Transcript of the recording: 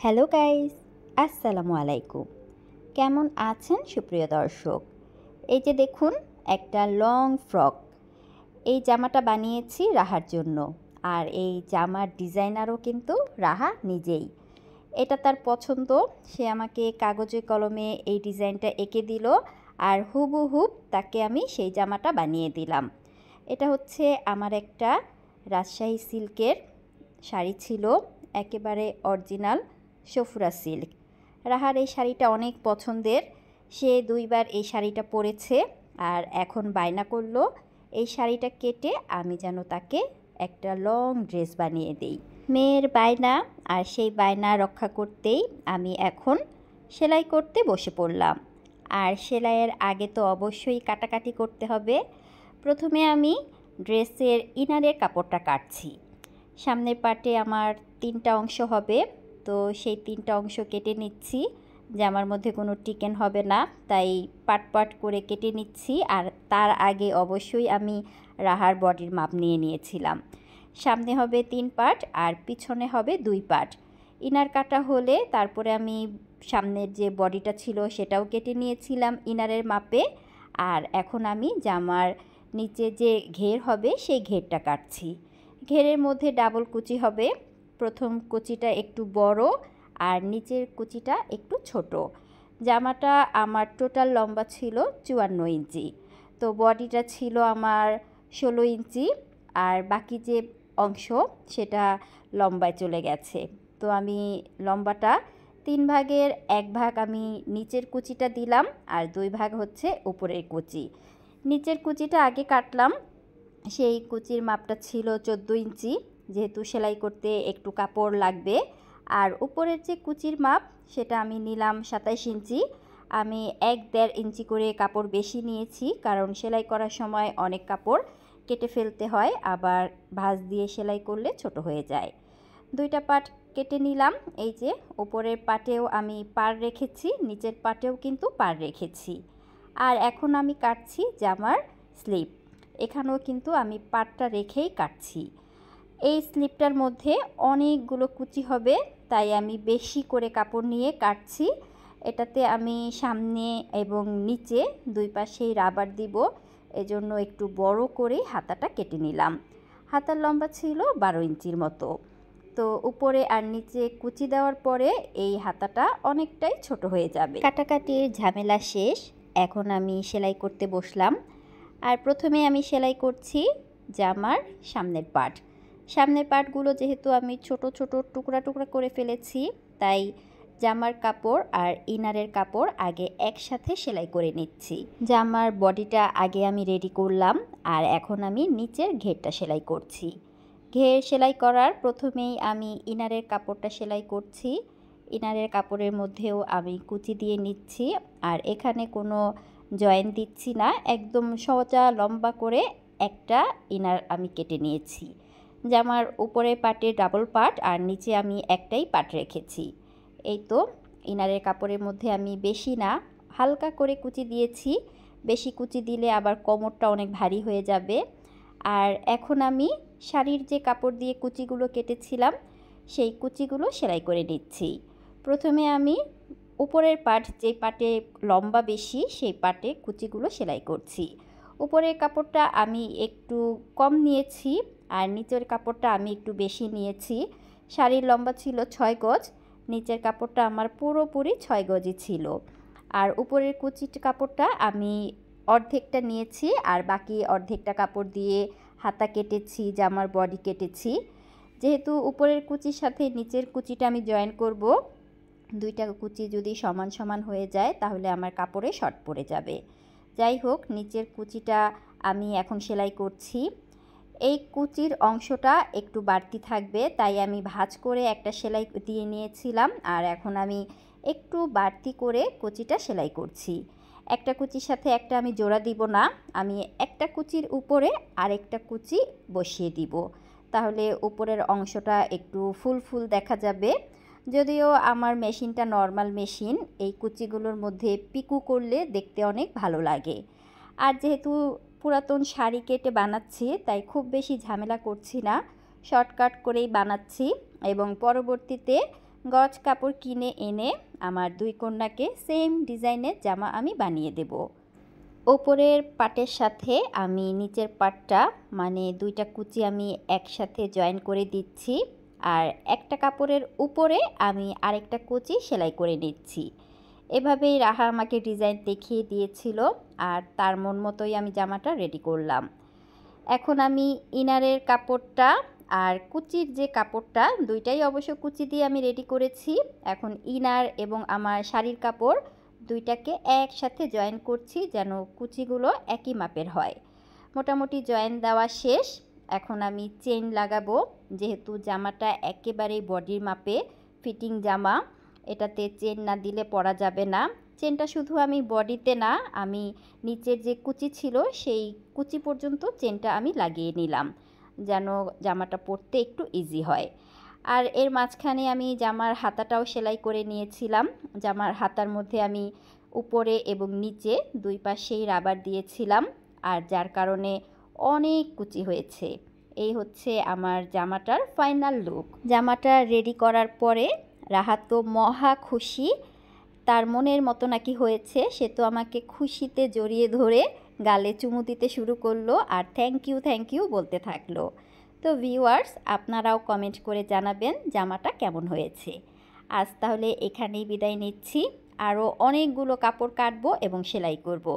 Hello guys, আসসালামু আলাইকুম। কেমন আছেন সুপ্রিয় দর্শক? এই যে দেখুন, একটা লং ফ্রক। এই জামাটা বানিয়েছি রাহার জন্য। আর এই জামার ডিজাইনারও কিন্তু রাহা নিজেই। এটা তার পছন্দ। সে আমাকে কাগজে কলমে এই ডিজাইনটা এঁকে দিল, আর হুবহুব তাকে আমি সেই জামাটা বানিয়ে দিলাম। এটা হচ্ছে আমার একটা রাজশাহী সিল্কের শাড়ি ছিল, একেবারে অরিজিনাল সফুরা সিল্ক। রাহার এই শাড়িটা অনেক পছন্দের। সে 2বার এই শাড়িটা পরেছে, আর এখন বায়না করলো এই শাড়িটা কেটে আমি যেন তাকে একটা লং ড্রেস বানিয়ে দিই। মেয়ের বায়না, আর সেই বায়না রক্ষা করতেই আমি এখন সেলাই করতে বসে পড়লাম। আর সেলাইয়ের আগে তো অবশ্যই কাটাকাটি করতে হবে। প্রথমে আমি ড্রেসের ইনারের কাপড়টা কাটছি। সামনের পার্টে আমার 3টা অংশ হবে, তো সেই 3টা অংশ কেটে নিচ্ছি। জামার মধ্যে কোনো টিকেন হবে না, তাই পাট পাট করে কেটে নিচ্ছি। আর তার আগে অবশ্যই আমি রাহার বডির মাপ নিয়ে নিয়েছিলাম। সামনে হবে 3 পার্ট আর পিছনে হবে 2 পার্ট। ইনার কাটা হলে তারপরে আমি সামনের যে বডিটা ছিল সেটাও কেটে নিয়েছিলাম ইনারের মাপে। আর এখন আমি জামার নিচে যে ঘের হবে সেই ঘেরটা কাটছি। ঘেরের মধ্যে ডাবল কুচি হবে। প্রথম কুচিটা একটু বড় আর নিচের কুচিটা একটু ছোট। জামাটা আমার টোটাল লম্বা ছিল 54 ইঞ্চি, তো বডিটা ছিল আমার 16 ইঞ্চি, আর বাকি যে অংশ সেটা লম্বায় চলে গেছে। তো আমি লম্বাটা 3 ভাগের 1 ভাগ আমি নিচের কুচিটা দিলাম, আর 2 ভাগ হচ্ছে উপরের কুচি। নিচের কুচিটা আগে কাটলাম। সেই কুচির মাপটা ছিল 14 ইঞ্চি, যেহেতু সেলাই করতে একটু কাপড় লাগবে। আর উপরের যে কুচির মাপ সেটা আমি নিলাম 27 ইঞ্চি। আমি 1-1.5 ইঞ্চি করে কাপড় বেশি নিয়েছি, কারণ সেলাই করার সময় অনেক কাপড় কেটে ফেলতে হয়, আবার ভাঁজ দিয়ে সেলাই করলে ছোট হয়ে যায়। 2টা পার্ট কেটে নিলাম। এই যে উপরের পাটেও আমি পাড় রেখেছি, নিচের পাটেও কিন্তু পাড় রেখেছি। আর এখন আমি কাটছি জামার স্লিপ। এখানেও কিন্তু আমি পাটটা রেখেই কাটছি। এই স্লিপটার মধ্যে অনেকগুলো কুচি হবে, তাই আমি বেশি করে কাপড় নিয়ে কাটছি। এটাতে আমি সামনে এবং নিচে 2 পাশেই রাবার দিব, এজন্য একটু বড় করে হাতাটা কেটে নিলাম। হাতার লম্বা ছিল 12 ইঞ্চির মতো। তো উপরে আর নিচে কুচি দেওয়ার পরে এই হাতাটা অনেকটাই ছোট হয়ে যাবে। কাটাকাটির ঝামেলা শেষ, এখন আমি সেলাই করতে বসলাম। আর প্রথমে আমি সেলাই করছি জামার সামনের পার্ট। সামনের পার্টগুলো যেহেতু আমি ছোট ছোট টুকরা টুকরা করে ফেলেছি, তাই জামার কাপড় আর ইনারের কাপড় আগে একসাথে সেলাই করে নিচ্ছি। জামার বডিটা আগে আমি রেডি করলাম, আর এখন আমি নিচের ঘেরটা সেলাই করছি। ঘের সেলাই করার প্রথমেই আমি ইনারের কাপড়টা সেলাই করছি। ইনারের কাপড়ের মধ্যেও আমি কুচি দিয়ে নিচ্ছি, আর এখানে কোনো জয়েন দিচ্ছি না, একদম সোজা লম্বা করে একটা ইনার আমি কেটে নিয়েছি। জামার উপরে পাটে ডাবল পাট আর নিচে আমি একটাই পাট রেখেছি। এই তো ইনারের কাপড়ের মধ্যে আমি বেশি না, হালকা করে কুচি দিয়েছি। বেশি কুচি দিলে আবার কোমরটা অনেক ভারী হয়ে যাবে। আর এখন আমি শাড়ির যে কাপড় দিয়ে কুচিগুলো কেটেছিলাম সেই কুচিগুলো সেলাই করে নিচ্ছি। প্রথমে আমি উপরের পাট, যে পাটে লম্বা বেশি সেই পাটে কুচিগুলো সেলাই করছি। উপরের কাপড়টা আমি একটু কম নিয়েছি, আর নিচের কাপড়টা আমি একটু বেশি নিয়েছি। শাড়ির লম্বা ছিল 6 গজ, নিচের কাপড়টা আমার পুরোপুরি 6 গজই ছিল। আর উপরের কুচির কাপড়টা আমি অর্ধেকটা নিয়েছি, আর বাকি অর্ধেকটা কাপড় দিয়ে হাতা কেটেছি, জামার বডি কেটেছি। যেহেতু উপরের কুচির সাথে নিচের কুচিটা আমি জয়েন করব, 2টা কুচি যদি সমান সমান হয়ে যায় তাহলে আমার কাপড়ে শর্ট পড়ে যাবে। যাই হোক, নিচের কুচিটা আমি এখন সেলাই করছি। এই কুচির অংশটা একটু বাড়তি থাকবে, তাই আমি ভাঁজ করে একটা সেলাই দিয়ে নিয়েছিলাম, আর এখন আমি একটু বাড়তি করে কুচিটা সেলাই করছি। একটা কুচির সাথে একটা আমি জোড়া দিব না, আমি একটা কুচির উপরে আরেকটা কুচি বসিয়ে দিব, তাহলে উপরের অংশটা একটু ফুল ফুল দেখা যাবে। যদিও আমার মেশিনটা নর্মাল মেশিন, এই কুচিগুলোর মধ্যে পিকু করলে দেখতে অনেক ভালো লাগে। আর যেহেতু পুরাতন শাড়ি কেটে বানাচ্ছি, তাই খুব বেশি ঝামেলা করছি না, শর্টকাট করেই বানাচ্ছি। এবং পরবর্তীতে গজ কাপড় কিনে এনে আমার দুই কন্যাকে সেম ডিজাইনের জামা আমি বানিয়ে দেব। ওপরের পাটের সাথে আমি নিচের পাটটা মানে দুইটা কুচি আমি একসাথে জয়েন করে দিচ্ছি, আর একটা কাপড়ের উপরে আমি আরেকটা কুচি সেলাই করে নিচ্ছি। এভাবেই রাহা আমাকে ডিজাইন দেখিয়ে দিয়েছিল, আর তার মন মতোই আমি জামাটা রেডি করলাম। এখন আমি ইনারের কাপড়টা আর কুচির যে কাপড়টা দুইটাই অবশ্য কুচি দিয়ে আমি রেডি করেছি। এখন ইনার এবং আমার শাড়ির কাপড় দুইটাকে একসাথে জয়েন করছি যেন কুচিগুলো একই মাপের হয়। মোটামুটি জয়েন দেওয়া শেষ। এখন আমি চেন লাগাবো, যেহেতু জামাটা একেবারেই বডির মাপে ফিটিং জামা, এটাতে চেন না দিলে পরা যাবে না। চেনটা শুধু আমি বডিতে না, আমি নিচের যে কুচি ছিল সেই কুচি পর্যন্ত চেনটা আমি লাগিয়ে নিলাম যেন জামাটা পরতে একটু ইজি হয়। আর এর মাঝখানে আমি জামার হাতাটাও সেলাই করে নিয়েছিলাম। জামার হাতার মধ্যে আমি উপরে এবং নিচে দুই পাশেই রাবার দিয়েছিলাম, আর যার কারণে অনেক কুচি হয়েছে। এই হচ্ছে আমার জামাটার ফাইনাল লুক। জামাটা রেডি করার পরে রাহা তো মহা খুশি, তার মনের মতো নাকি হয়েছে। সে তো আমাকে খুশিতে জড়িয়ে ধরে গালে চুমু দিতে শুরু করলো আর থ্যাংক ইউ বলতে থাকলো। তো ভিউয়ার্স, আপনারাও কমেন্ট করে জানাবেন জামাটা কেমন হয়েছে। আজ তাহলে এখানেই বিদায় নিচ্ছি। আরও অনেকগুলো কাপড় কাটবো এবং সেলাই করব।